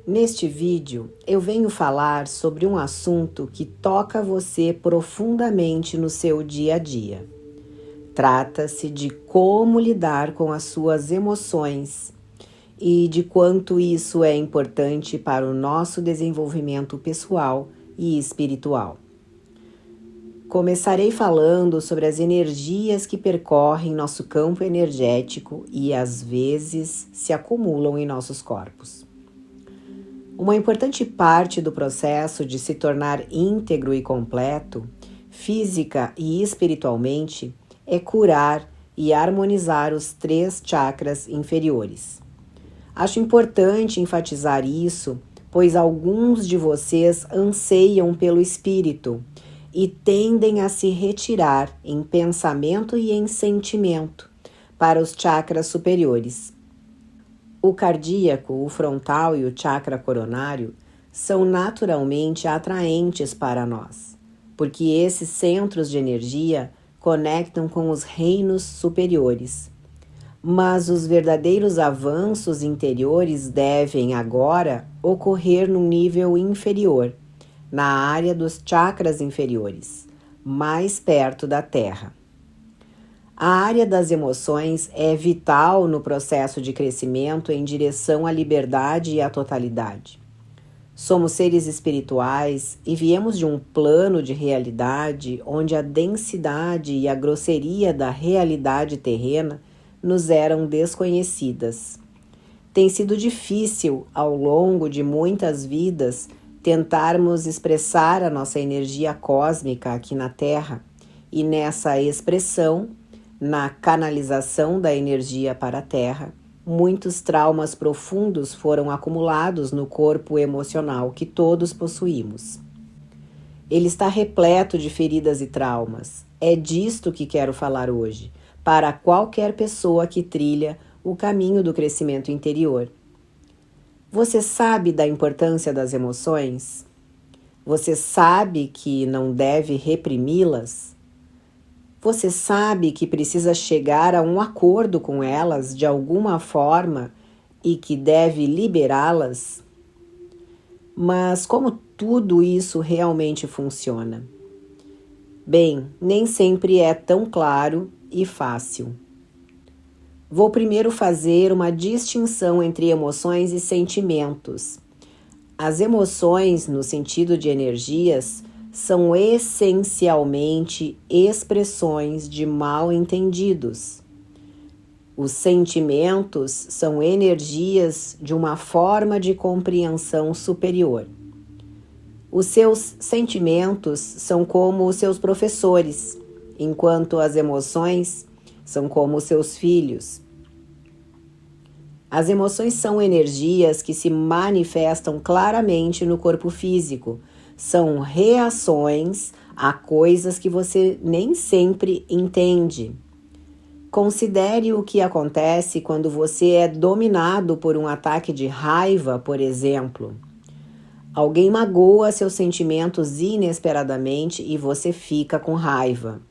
Neste vídeo, eu venho falar sobre um assunto que toca você profundamente no seu dia a dia. Trata-se de como lidar com as suas emoções e de quanto isso é importante para o nosso desenvolvimento pessoal e espiritual. Começarei falando sobre as energias que percorrem nosso campo energético e às vezes se acumulam em nossos corpos. Uma importante parte do processo de se tornar íntegro e completo, física e espiritualmente, é curar e harmonizar os 3 chakras inferiores. Acho importante enfatizar isso, pois alguns de vocês anseiam pelo espírito e tendem a se retirar em pensamento e em sentimento para os chakras superiores. O cardíaco, o frontal e o chakra coronário são naturalmente atraentes para nós, porque esses centros de energia conectam com os reinos superiores. Mas os verdadeiros avanços interiores devem agora ocorrer num nível inferior, na área dos chakras inferiores, mais perto da Terra. A área das emoções é vital no processo de crescimento em direção à liberdade e à totalidade. Somos seres espirituais e viemos de um plano de realidade onde a densidade e a grosseria da realidade terrena nos eram desconhecidas. Tem sido difícil, ao longo de muitas vidas, tentarmos expressar a nossa energia cósmica aqui na Terra, e nessa expressão, na canalização da energia para a Terra, muitos traumas profundos foram acumulados no corpo emocional que todos possuímos. Ele está repleto de feridas e traumas. É disto que quero falar hoje, para qualquer pessoa que trilha o caminho do crescimento interior. Você sabe da importância das emoções? Você sabe que não deve reprimi-las? Você sabe que precisa chegar a um acordo com elas de alguma forma e que deve liberá-las? Mas como tudo isso realmente funciona? Bem, nem sempre é tão claro e fácil. Vou primeiro fazer uma distinção entre emoções e sentimentos. As emoções, no sentido de energias, são essencialmente expressões de mal-entendidos. Os sentimentos são energias de uma forma de compreensão superior. Os seus sentimentos são como os seus professores, enquanto as emoções são como os seus filhos. As emoções são energias que se manifestam claramente no corpo físico. São reações a coisas que você nem sempre entende. Considere o que acontece quando você é dominado por um ataque de raiva, por exemplo. Alguém magoa seus sentimentos inesperadamente e você fica com raiva.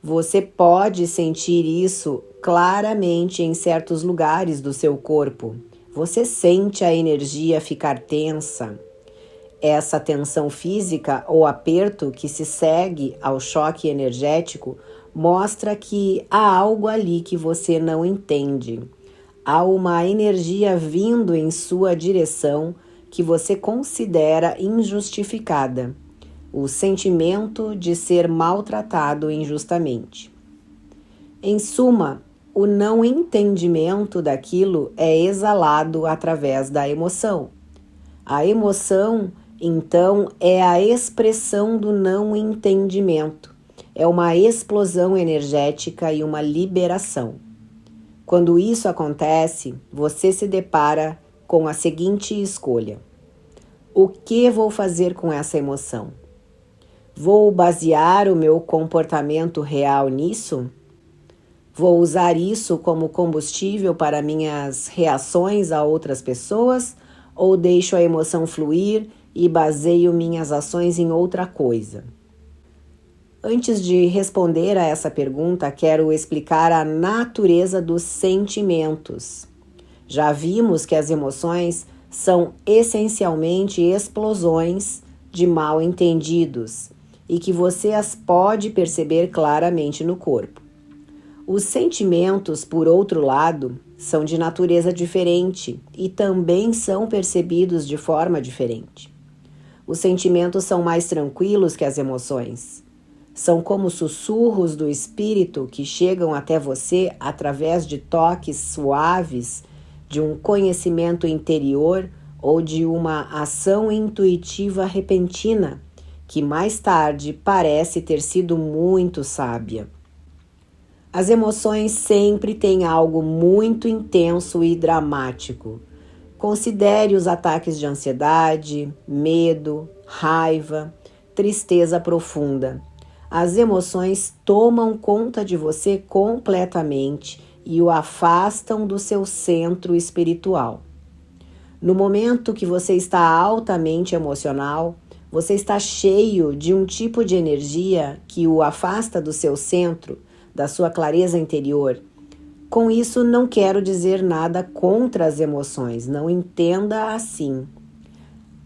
Você pode sentir isso claramente em certos lugares do seu corpo. Você sente a energia ficar tensa. Essa tensão física ou aperto que se segue ao choque energético mostra que há algo ali que você não entende. Há uma energia vindo em sua direção que você considera injustificada. O sentimento de ser maltratado injustamente. Em suma, o não entendimento daquilo é exalado através da emoção. A emoção, então, é a expressão do não entendimento. É uma explosão energética e uma liberação. Quando isso acontece, você se depara com a seguinte escolha: o que vou fazer com essa emoção? Vou basear o meu comportamento real nisso? Vou usar isso como combustível para minhas reações a outras pessoas? Ou deixo a emoção fluir e baseio minhas ações em outra coisa? Antes de responder a essa pergunta, quero explicar a natureza dos sentimentos. Já vimos que as emoções são essencialmente explosões de mal-entendidos e que você as pode perceber claramente no corpo. Os sentimentos, por outro lado, são de natureza diferente e também são percebidos de forma diferente. Os sentimentos são mais tranquilos que as emoções. São como sussurros do espírito que chegam até você através de toques suaves, de um conhecimento interior ou de uma ação intuitiva repentina, que mais tarde parece ter sido muito sábia. As emoções sempre têm algo muito intenso e dramático. Considere os ataques de ansiedade, medo, raiva, tristeza profunda. As emoções tomam conta de você completamente e o afastam do seu centro espiritual. No momento que você está altamente emocional, você está cheio de um tipo de energia que o afasta do seu centro, da sua clareza interior. Com isso, não quero dizer nada contra as emoções, não entenda assim.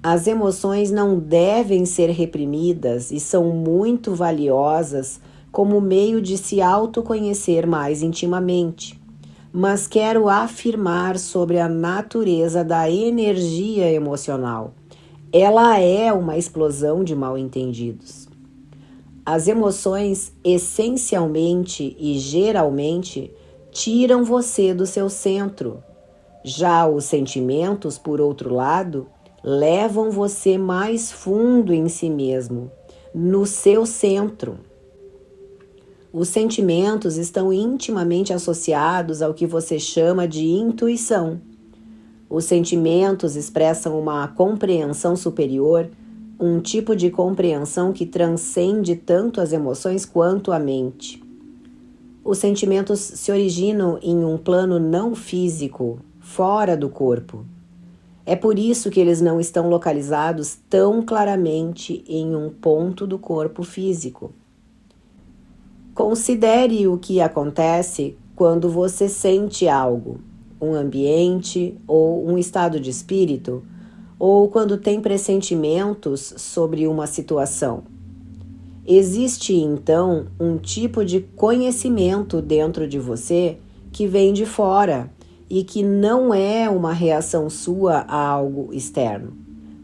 As emoções não devem ser reprimidas e são muito valiosas como meio de se autoconhecer mais intimamente. Mas quero afirmar sobre a natureza da energia emocional. Ela é uma explosão de mal-entendidos. As emoções, essencialmente e geralmente, tiram você do seu centro. Já os sentimentos, por outro lado, levam você mais fundo em si mesmo, no seu centro. Os sentimentos estão intimamente associados ao que você chama de intuição. Os sentimentos expressam uma compreensão superior, um tipo de compreensão que transcende tanto as emoções quanto a mente. Os sentimentos se originam em um plano não físico, fora do corpo. É por isso que eles não estão localizados tão claramente em um ponto do corpo físico. Considere o que acontece quando você sente algo, um ambiente ou um estado de espírito, ou quando tem pressentimentos sobre uma situação. Existe, então, um tipo de conhecimento dentro de você que vem de fora e que não é uma reação sua a algo externo.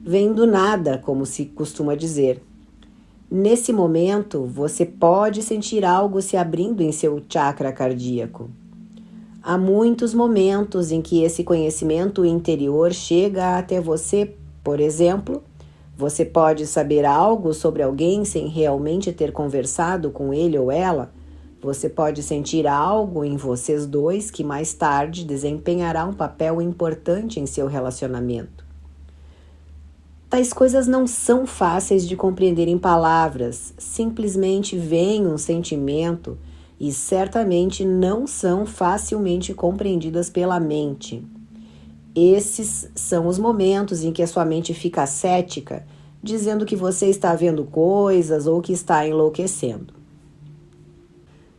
Vem do nada, como se costuma dizer. Nesse momento, você pode sentir algo se abrindo em seu chakra cardíaco. Há muitos momentos em que esse conhecimento interior chega até você. Por exemplo, você pode saber algo sobre alguém sem realmente ter conversado com ele ou ela. Você pode sentir algo em vocês dois que mais tarde desempenhará um papel importante em seu relacionamento. Tais coisas não são fáceis de compreender em palavras, simplesmente vem um sentimento e certamente não são facilmente compreendidas pela mente. Esses são os momentos em que a sua mente fica cética, dizendo que você está vendo coisas ou que está enlouquecendo.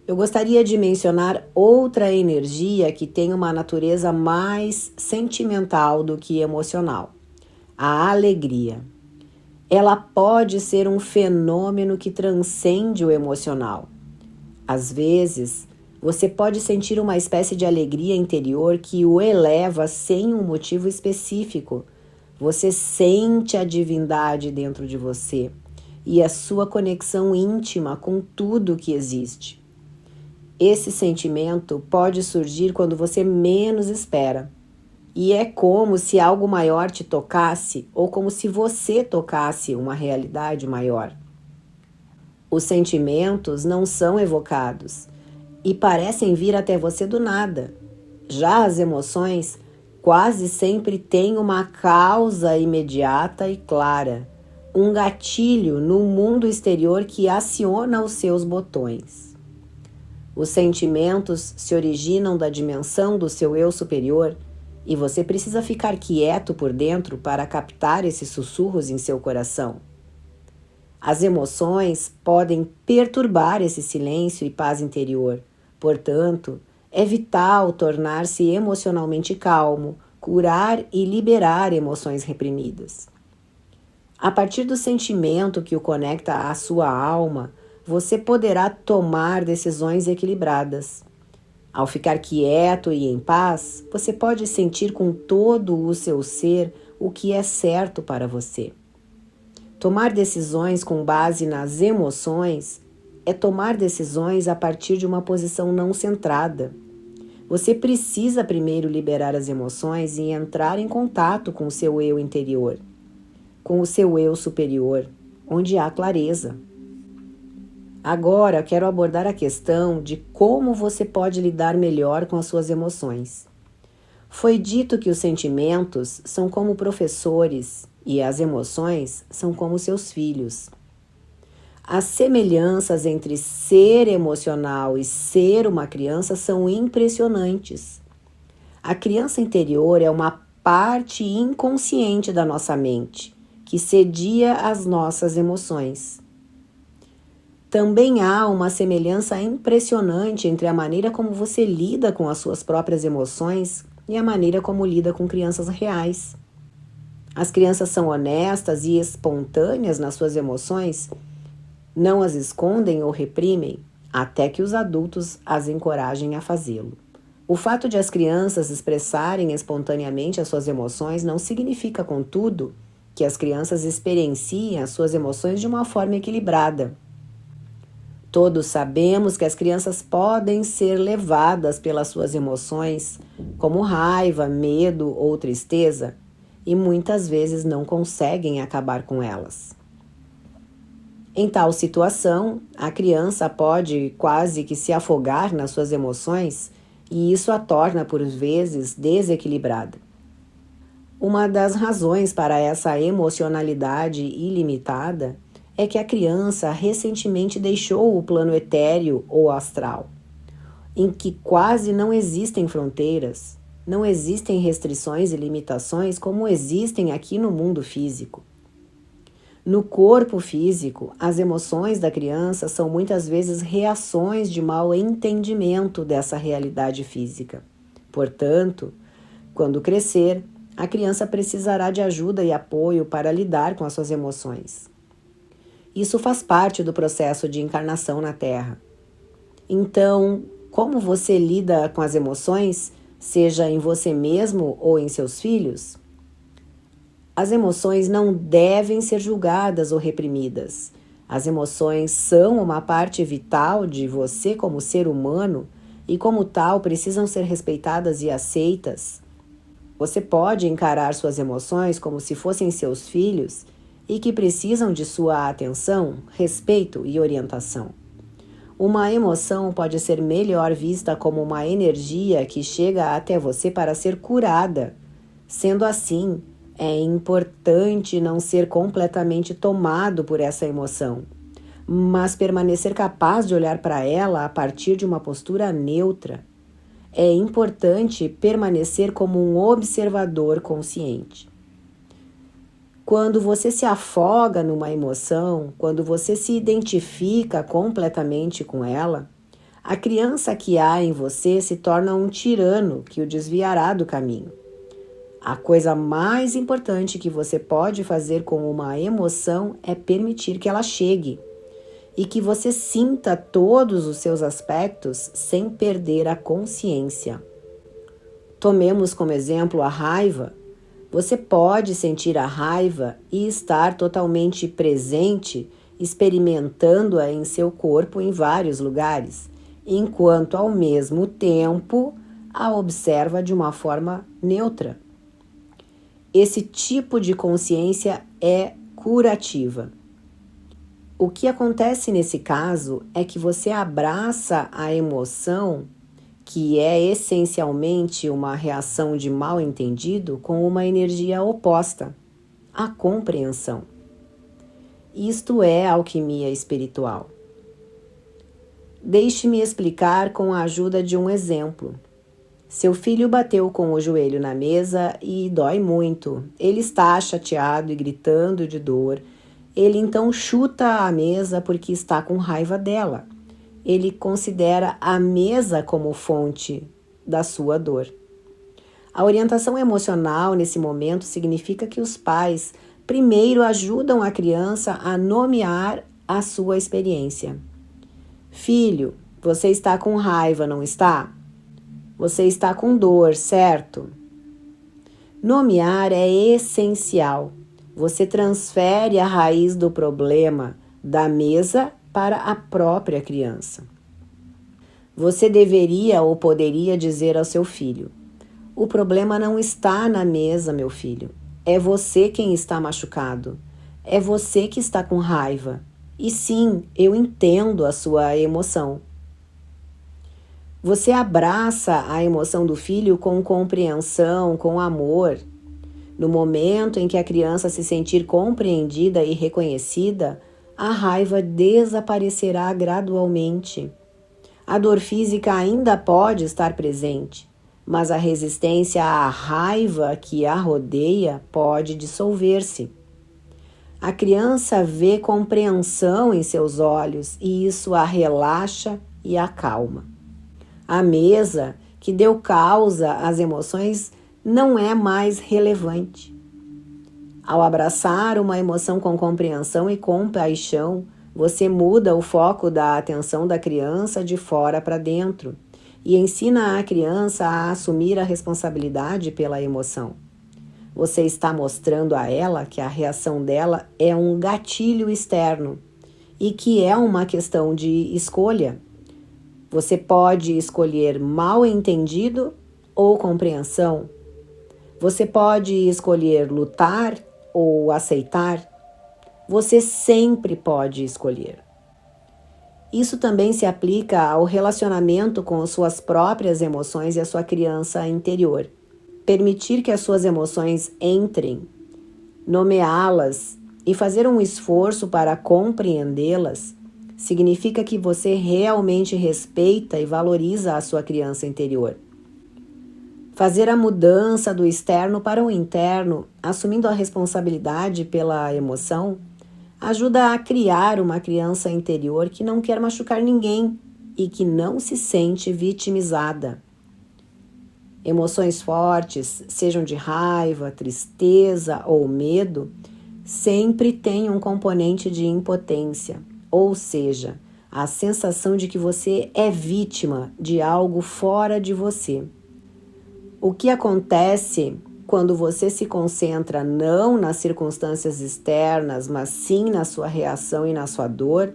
Eu gostaria de mencionar outra energia que tem uma natureza mais sentimental do que emocional: a alegria. Ela pode ser um fenômeno que transcende o emocional. Às vezes, você pode sentir uma espécie de alegria interior que o eleva sem um motivo específico. Você sente a divindade dentro de você e a sua conexão íntima com tudo que existe. Esse sentimento pode surgir quando você menos espera. E é como se algo maior te tocasse ou como se você tocasse uma realidade maior. Os sentimentos não são evocados e parecem vir até você do nada. Já as emoções quase sempre têm uma causa imediata e clara, um gatilho no mundo exterior que aciona os seus botões. Os sentimentos se originam da dimensão do seu eu superior e você precisa ficar quieto por dentro para captar esses sussurros em seu coração. As emoções podem perturbar esse silêncio e paz interior. Portanto, é vital tornar-se emocionalmente calmo, curar e liberar emoções reprimidas. A partir do sentimento que o conecta à sua alma, você poderá tomar decisões equilibradas. Ao ficar quieto e em paz, você pode sentir com todo o seu ser o que é certo para você. Tomar decisões com base nas emoções é tomar decisões a partir de uma posição não centrada. Você precisa primeiro liberar as emoções e entrar em contato com o seu eu interior, com o seu eu superior, onde há clareza. Agora quero abordar a questão de como você pode lidar melhor com as suas emoções. Foi dito que os sentimentos são como professores e as emoções são como seus filhos. As semelhanças entre ser emocional e ser uma criança são impressionantes. A criança interior é uma parte inconsciente da nossa mente, que cedia às nossas emoções. Também há uma semelhança impressionante entre a maneira como você lida com as suas próprias emoções e a maneira como lida com crianças reais. As crianças são honestas e espontâneas nas suas emoções, não as escondem ou reprimem, até que os adultos as encorajem a fazê-lo. O fato de as crianças expressarem espontaneamente as suas emoções não significa, contudo, que as crianças experienciem as suas emoções de uma forma equilibrada. Todos sabemos que as crianças podem ser levadas pelas suas emoções, como raiva, medo ou tristeza, e muitas vezes não conseguem acabar com elas. Em tal situação, a criança pode quase que se afogar nas suas emoções e isso a torna, por vezes, desequilibrada. Uma das razões para essa emocionalidade ilimitada é que a criança recentemente deixou o plano etéreo ou astral, em que quase não existem fronteiras, não existem restrições e limitações como existem aqui no mundo físico. No corpo físico, as emoções da criança são muitas vezes reações de mau entendimento dessa realidade física. Portanto, quando crescer, a criança precisará de ajuda e apoio para lidar com as suas emoções. Isso faz parte do processo de encarnação na Terra. Então, como você lida com as emoções, seja em você mesmo ou em seus filhos? As emoções não devem ser julgadas ou reprimidas. As emoções são uma parte vital de você como ser humano e, como tal, precisam ser respeitadas e aceitas. Você pode encarar suas emoções como se fossem seus filhos e que precisam de sua atenção, respeito e orientação. Uma emoção pode ser melhor vista como uma energia que chega até você para ser curada. Sendo assim, é importante não ser completamente tomado por essa emoção, mas permanecer capaz de olhar para ela a partir de uma postura neutra. É importante permanecer como um observador consciente. Quando você se afoga numa emoção, quando você se identifica completamente com ela, a criança que há em você se torna um tirano que o desviará do caminho. A coisa mais importante que você pode fazer com uma emoção é permitir que ela chegue e que você sinta todos os seus aspectos sem perder a consciência. Tomemos como exemplo a raiva. Você pode sentir a raiva e estar totalmente presente, experimentando-a em seu corpo em vários lugares, enquanto ao mesmo tempo a observa de uma forma neutra. Esse tipo de consciência é curativa. O que acontece nesse caso é que você abraça a emoção, que é essencialmente uma reação de mal-entendido, com uma energia oposta, a compreensão. Isto é alquimia espiritual. Deixe-me explicar com a ajuda de um exemplo. Seu filho bateu com o joelho na mesa e dói muito. Ele está chateado e gritando de dor. Ele então chuta a mesa porque está com raiva dela. Ele considera a mesa como fonte da sua dor. A orientação emocional nesse momento significa que os pais primeiro ajudam a criança a nomear a sua experiência. Filho, você está com raiva, não está? Você está com dor, certo? Nomear é essencial. Você transfere a raiz do problema da mesa para a própria criança. Você deveria ou poderia dizer ao seu filho: o problema não está na mesa, meu filho. É você quem está machucado. É você que está com raiva. E sim, eu entendo a sua emoção. Você abraça a emoção do filho com compreensão, com amor. No momento em que a criança se sentir compreendida e reconhecida, a raiva desaparecerá gradualmente. A dor física ainda pode estar presente, mas a resistência à raiva que a rodeia pode dissolver-se. A criança vê compreensão em seus olhos e isso a relaxa e acalma. A mesa que deu causa às emoções não é mais relevante. Ao abraçar uma emoção com compreensão e compaixão, você muda o foco da atenção da criança de fora para dentro e ensina a criança a assumir a responsabilidade pela emoção. Você está mostrando a ela que a reação dela é um gatilho externo e que é uma questão de escolha. Você pode escolher mal entendido ou compreensão. Você pode escolher lutar ou aceitar. Você sempre pode escolher. Isso também se aplica ao relacionamento com suas próprias emoções e a sua criança interior. Permitir que as suas emoções entrem, nomeá-las e fazer um esforço para compreendê-las significa que você realmente respeita e valoriza a sua criança interior. Fazer a mudança do externo para o interno, assumindo a responsabilidade pela emoção, ajuda a criar uma criança interior que não quer machucar ninguém e que não se sente vitimizada. Emoções fortes, sejam de raiva, tristeza ou medo, sempre têm um componente de impotência, ou seja, a sensação de que você é vítima de algo fora de você. O que acontece quando você se concentra não nas circunstâncias externas, mas sim na sua reação e na sua dor,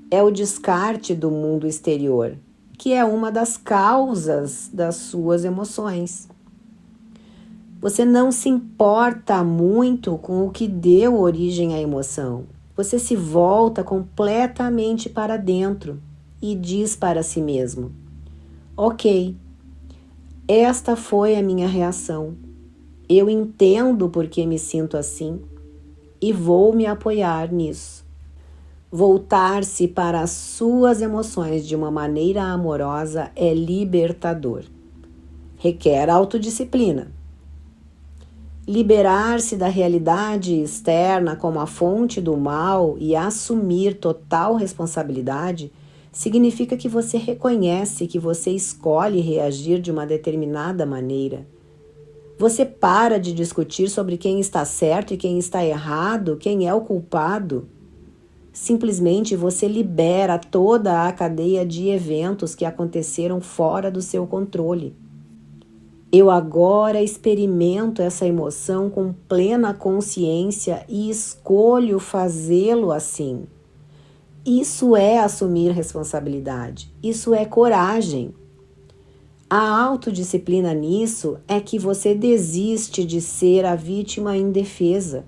é o descarte do mundo exterior, que é uma das causas das suas emoções. Você não se importa muito com o que deu origem à emoção. Você se volta completamente para dentro e diz para si mesmo: ok, esta foi a minha reação. Eu entendo por que me sinto assim e vou me apoiar nisso. Voltar-se para as suas emoções de uma maneira amorosa é libertador. Requer autodisciplina. Liberar-se da realidade externa como a fonte do mal e assumir total responsabilidade significa que você reconhece que você escolhe reagir de uma determinada maneira. Você para de discutir sobre quem está certo e quem está errado, quem é o culpado. Simplesmente você libera toda a cadeia de eventos que aconteceram fora do seu controle. Eu agora experimento essa emoção com plena consciência e escolho fazê-lo assim. Isso é assumir responsabilidade. Isso é coragem. A autodisciplina nisso é que você desiste de ser a vítima indefesa.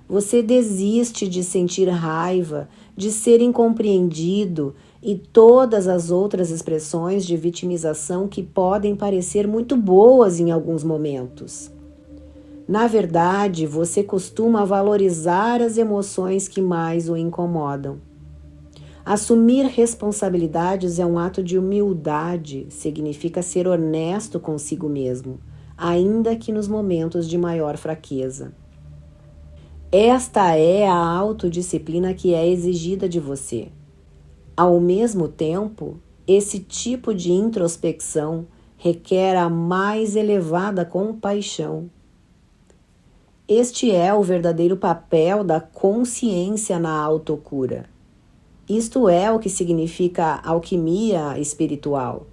Você desiste de sentir raiva, de ser incompreendido e todas as outras expressões de vitimização que podem parecer muito boas em alguns momentos. Na verdade, você costuma valorizar as emoções que mais o incomodam. Assumir responsabilidades é um ato de humildade, significa ser honesto consigo mesmo, ainda que nos momentos de maior fraqueza. Esta é a autodisciplina que é exigida de você. Ao mesmo tempo, esse tipo de introspecção requer a mais elevada compaixão. Este é o verdadeiro papel da consciência na autocura. Isto é o que significa alquimia espiritual.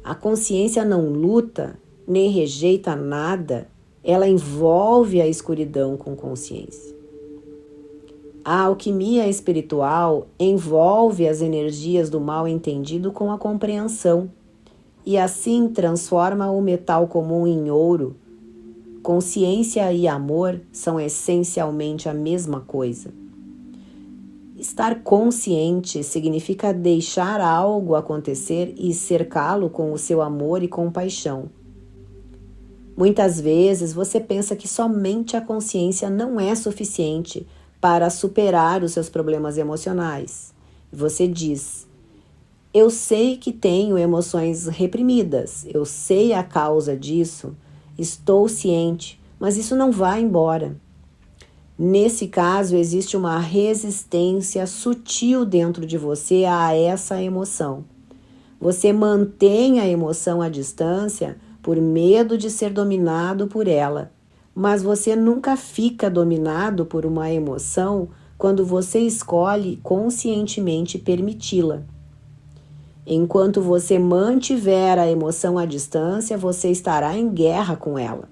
A consciência não luta, nem rejeita nada, ela envolve a escuridão com consciência. A alquimia espiritual envolve as energias do mal entendido com a compreensão e assim transforma o metal comum em ouro. Consciência e amor são essencialmente a mesma coisa. Estar consciente significa deixar algo acontecer e cercá-lo com o seu amor e compaixão. Muitas vezes você pensa que somente a consciência não é suficiente para superar os seus problemas emocionais. Você diz: eu sei que tenho emoções reprimidas, eu sei a causa disso, estou ciente, mas isso não vai embora. Nesse caso, existe uma resistência sutil dentro de você a essa emoção. Você mantém a emoção à distância por medo de ser dominado por ela. Mas você nunca fica dominado por uma emoção quando você escolhe conscientemente permiti-la. Enquanto você mantiver a emoção à distância, você estará em guerra com ela.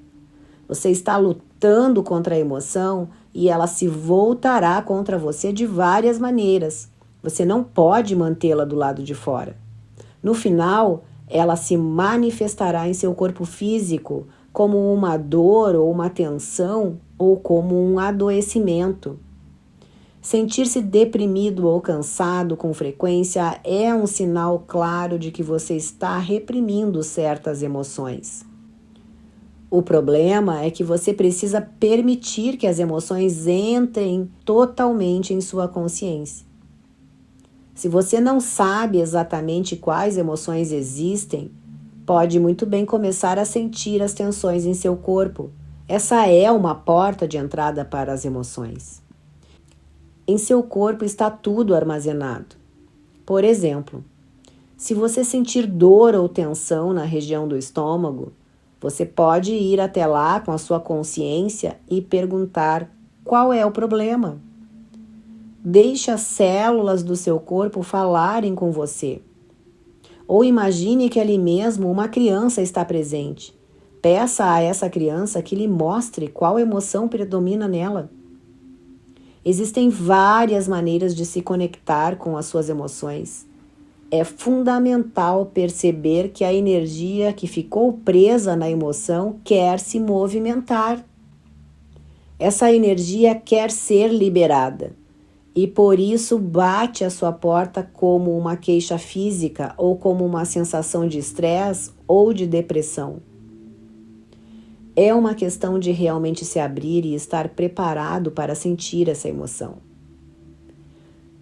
Você está lutando contra a emoção e ela se voltará contra você de várias maneiras. Você não pode mantê-la do lado de fora. No final, ela se manifestará em seu corpo físico como uma dor ou uma tensão ou como um adoecimento. Sentir-se deprimido ou cansado com frequência é um sinal claro de que você está reprimindo certas emoções. O problema é que você precisa permitir que as emoções entrem totalmente em sua consciência. Se você não sabe exatamente quais emoções existem, pode muito bem começar a sentir as tensões em seu corpo. Essa é uma porta de entrada para as emoções. Em seu corpo está tudo armazenado. Por exemplo, se você sentir dor ou tensão na região do estômago, você pode ir até lá com a sua consciência e perguntar: qual é o problema? Deixe as células do seu corpo falarem com você. Ou imagine que ali mesmo uma criança está presente. Peça a essa criança que lhe mostre qual emoção predomina nela. Existem várias maneiras de se conectar com as suas emoções. É fundamental perceber que a energia que ficou presa na emoção quer se movimentar. Essa energia quer ser liberada. E por isso bate à sua porta como uma queixa física ou como uma sensação de estresse ou de depressão. É uma questão de realmente se abrir e estar preparado para sentir essa emoção.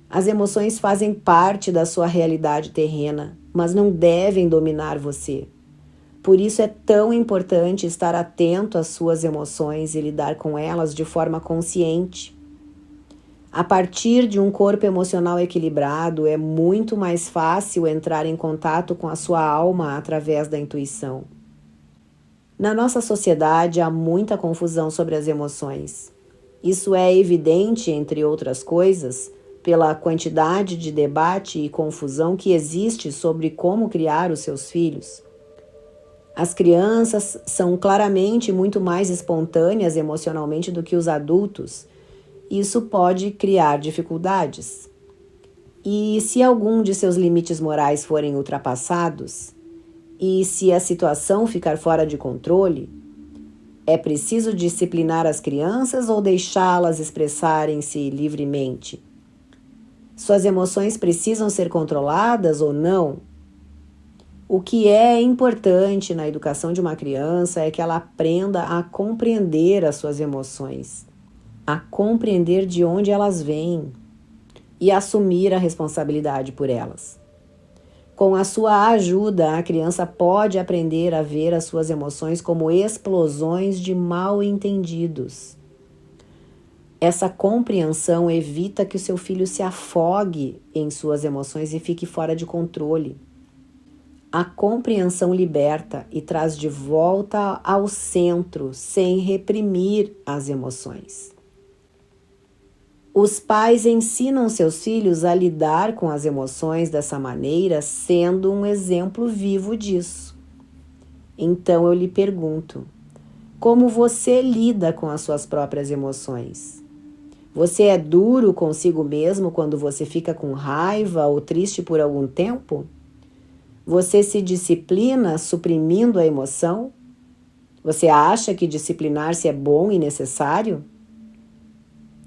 As emoções fazem parte da sua realidade terrena, mas não devem dominar você. Por isso é tão importante estar atento às suas emoções e lidar com elas de forma consciente. A partir de um corpo emocional equilibrado, é muito mais fácil entrar em contato com a sua alma através da intuição. Na nossa sociedade, há muita confusão sobre as emoções. Isso é evidente, entre outras coisas, pela quantidade de debate e confusão que existe sobre como criar os seus filhos. As crianças são claramente muito mais espontâneas emocionalmente do que os adultos. Isso pode criar dificuldades. E se algum de seus limites morais forem ultrapassados, e se a situação ficar fora de controle, é preciso disciplinar as crianças ou deixá-las expressarem-se livremente? Suas emoções precisam ser controladas ou não? O que é importante na educação de uma criança é que ela aprenda a compreender as suas emoções, a compreender de onde elas vêm e assumir a responsabilidade por elas. Com a sua ajuda, a criança pode aprender a ver as suas emoções como explosões de mal-entendidos. Essa compreensão evita que o seu filho se afogue em suas emoções e fique fora de controle. A compreensão liberta e traz de volta ao centro, sem reprimir as emoções. Os pais ensinam seus filhos a lidar com as emoções dessa maneira, sendo um exemplo vivo disso. Então eu lhe pergunto, como você lida com as suas próprias emoções? Você é duro consigo mesmo quando você fica com raiva ou triste por algum tempo? Você se disciplina suprimindo a emoção? Você acha que disciplinar-se é bom e necessário?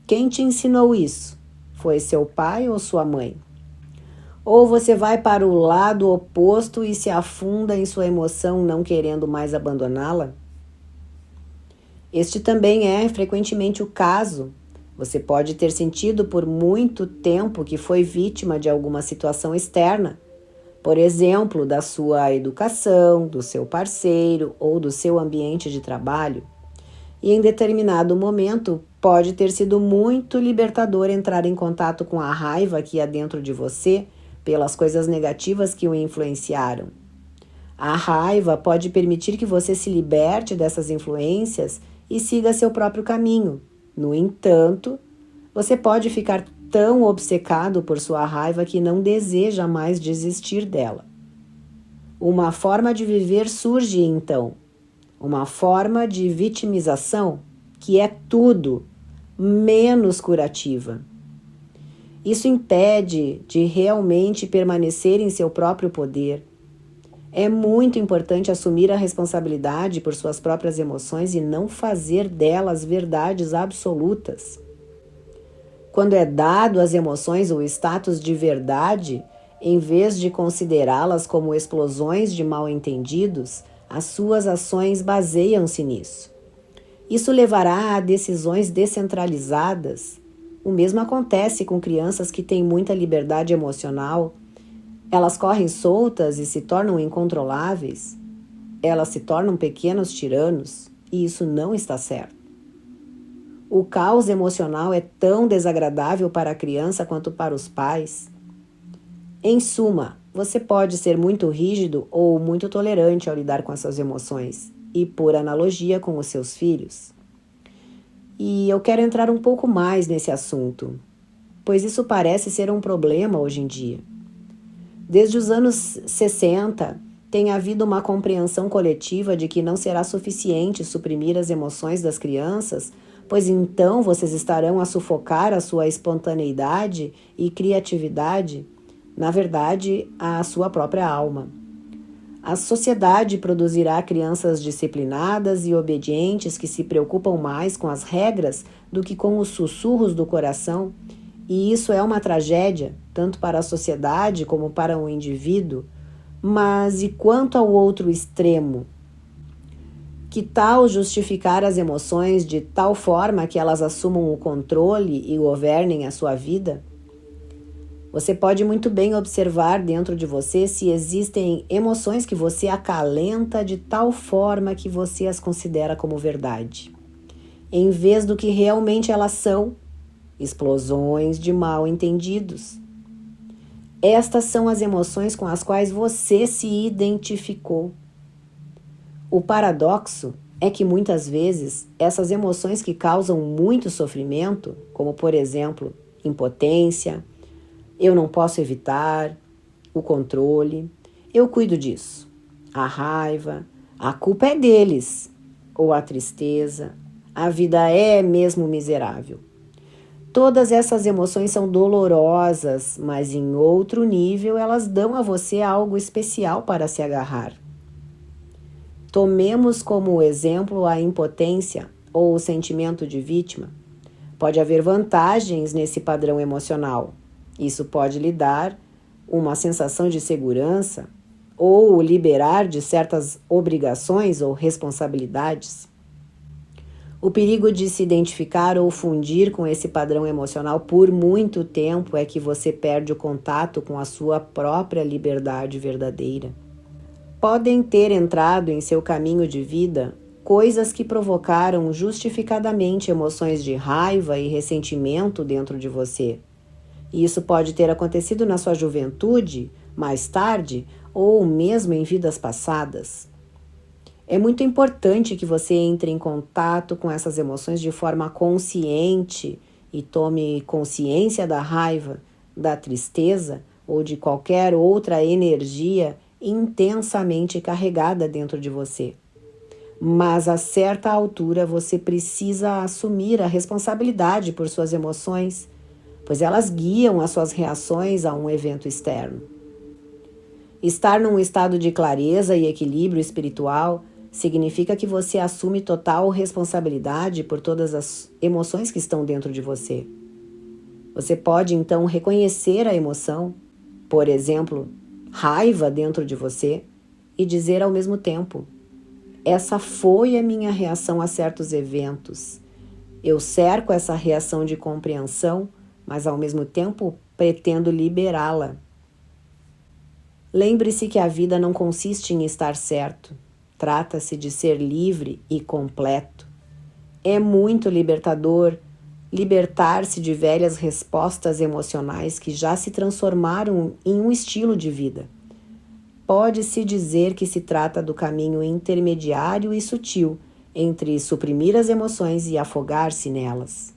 Quem te ensinou isso? Foi seu pai ou sua mãe? Ou você vai para o lado oposto e se afunda em sua emoção, não querendo mais abandoná-la? Este também é frequentemente o caso. Você pode ter sentido por muito tempo que foi vítima de alguma situação externa, por exemplo, da sua educação, do seu parceiro ou do seu ambiente de trabalho. E em determinado momento pode ter sido muito libertador entrar em contato com a raiva que há dentro de você pelas coisas negativas que o influenciaram. A raiva pode permitir que você se liberte dessas influências e siga seu próprio caminho. No entanto, você pode ficar tão obcecado por sua raiva que não deseja mais desistir dela. Uma forma de viver surge então, uma forma de vitimização que é tudo menos curativa. Isso impede de realmente permanecer em seu próprio poder. É muito importante assumir a responsabilidade por suas próprias emoções e não fazer delas verdades absolutas. Quando é dado às emoções o status de verdade, em vez de considerá-las como explosões de mal-entendidos, as suas ações baseiam-se nisso. Isso levará a decisões descentralizadas. O mesmo acontece com crianças que têm muita liberdade emocional. Elas correm soltas e se tornam incontroláveis. Elas se tornam pequenos tiranos, e isso não está certo. O caos emocional é tão desagradável para a criança quanto para os pais. Em suma, você pode ser muito rígido ou muito tolerante ao lidar com as suas emoções, e por analogia com os seus filhos. E eu quero entrar um pouco mais nesse assunto, pois isso parece ser um problema hoje em dia. Desde os anos 60, tem havido uma compreensão coletiva de que não será suficiente suprimir as emoções das crianças, pois então vocês estarão a sufocar a sua espontaneidade e criatividade, na verdade, a sua própria alma. A sociedade produzirá crianças disciplinadas e obedientes que se preocupam mais com as regras do que com os sussurros do coração, e isso é uma tragédia, tanto para a sociedade como para o indivíduo. Mas e quanto ao outro extremo? Que tal justificar as emoções de tal forma que elas assumam o controle e governem a sua vida? Você pode muito bem observar dentro de você se existem emoções que você acalenta de tal forma que você as considera como verdade, em vez do que realmente elas são, explosões de mal-entendidos. Estas são as emoções com as quais você se identificou. O paradoxo é que muitas vezes essas emoções que causam muito sofrimento, como por exemplo, impotência, eu não posso evitar, o controle, eu cuido disso, a raiva, a culpa é deles, ou a tristeza, a vida é mesmo miserável. Todas essas emoções são dolorosas, mas em outro nível elas dão a você algo especial para se agarrar. Tomemos como exemplo a impotência ou o sentimento de vítima. Pode haver vantagens nesse padrão emocional. Isso pode lhe dar uma sensação de segurança ou o liberar de certas obrigações ou responsabilidades. O perigo de se identificar ou fundir com esse padrão emocional por muito tempo é que você perde o contato com a sua própria liberdade verdadeira. Podem ter entrado em seu caminho de vida coisas que provocaram justificadamente emoções de raiva e ressentimento dentro de você. E isso pode ter acontecido na sua juventude, mais tarde, ou mesmo em vidas passadas? É muito importante que você entre em contato com essas emoções de forma consciente e tome consciência da raiva, da tristeza ou de qualquer outra energia intensamente carregada dentro de você. Mas a certa altura você precisa assumir a responsabilidade por suas emoções, pois elas guiam as suas reações a um evento externo. Estar num estado de clareza e equilíbrio espiritual significa que você assume total responsabilidade por todas as emoções que estão dentro de você. Você pode então reconhecer a emoção, por exemplo, raiva dentro de você, e dizer ao mesmo tempo: essa foi a minha reação a certos eventos. Eu cerco essa reação de compreensão, mas ao mesmo tempo pretendo liberá-la. Lembre-se que a vida não consiste em estar certo. Trata-se de ser livre e completo. É muito libertador libertar-se de velhas respostas emocionais que já se transformaram em um estilo de vida. Pode-se dizer que se trata do caminho intermediário e sutil entre suprimir as emoções e afogar-se nelas.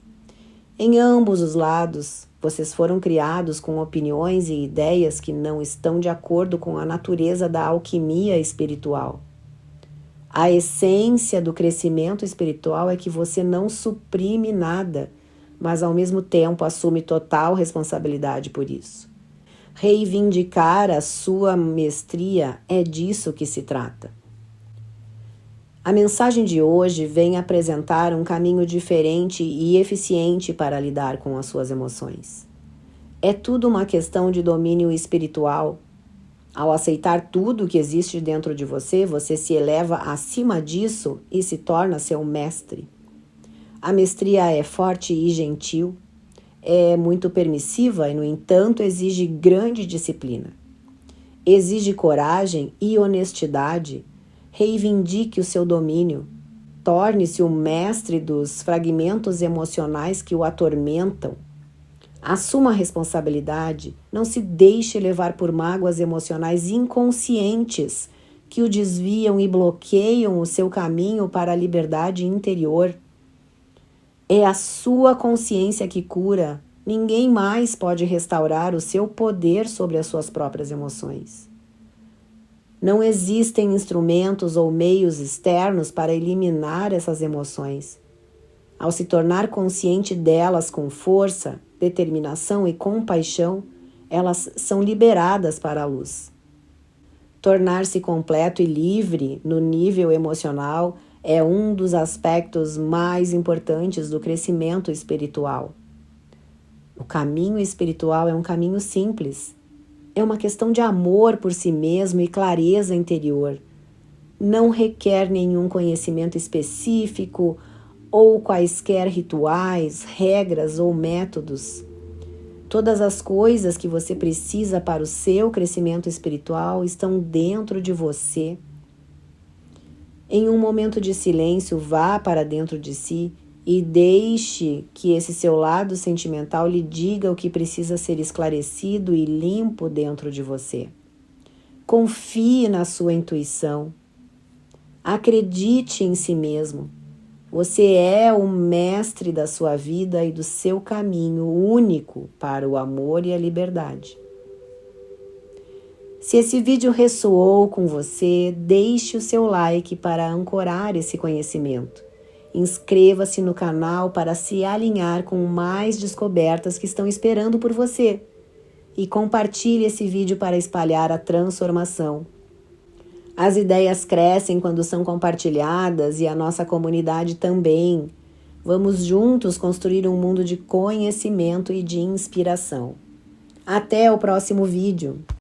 Em ambos os lados, vocês foram criados com opiniões e ideias que não estão de acordo com a natureza da alquimia espiritual. A essência do crescimento espiritual é que você não suprime nada, mas ao mesmo tempo assume total responsabilidade por isso. Reivindicar a sua mestria é disso que se trata. A mensagem de hoje vem apresentar um caminho diferente e eficiente para lidar com as suas emoções. É tudo uma questão de domínio espiritual. Ao aceitar tudo que existe dentro de você, você se eleva acima disso e se torna seu mestre. A mestria é forte e gentil, é muito permissiva e, no entanto, exige grande disciplina. Exige coragem e honestidade. Reivindique o seu domínio. Torne-se o mestre dos fragmentos emocionais que o atormentam. Assuma a responsabilidade. Não se deixe levar por mágoas emocionais inconscientes que o desviam e bloqueiam o seu caminho para a liberdade interior. É a sua consciência que cura. Ninguém mais pode restaurar o seu poder sobre as suas próprias emoções. Não existem instrumentos ou meios externos para eliminar essas emoções. Ao se tornar consciente delas com força, determinação e compaixão, elas são liberadas para a luz. Tornar-se completo e livre no nível emocional é um dos aspectos mais importantes do crescimento espiritual. O caminho espiritual é um caminho simples. É uma questão de amor por si mesmo e clareza interior. Não requer nenhum conhecimento específico ou quaisquer rituais, regras ou métodos. Todas as coisas que você precisa para o seu crescimento espiritual estão dentro de você. Em um momento de silêncio, vá para dentro de si e deixe que esse seu lado sentimental lhe diga o que precisa ser esclarecido e limpo dentro de você. Confie na sua intuição. Acredite em si mesmo. Você é o mestre da sua vida e do seu caminho único para o amor e a liberdade. Se esse vídeo ressoou com você, deixe o seu like para ancorar esse conhecimento. Inscreva-se no canal para se alinhar com mais descobertas que estão esperando por você. E compartilhe esse vídeo para espalhar a transformação. As ideias crescem quando são compartilhadas e a nossa comunidade também. Vamos juntos construir um mundo de conhecimento e de inspiração. Até o próximo vídeo!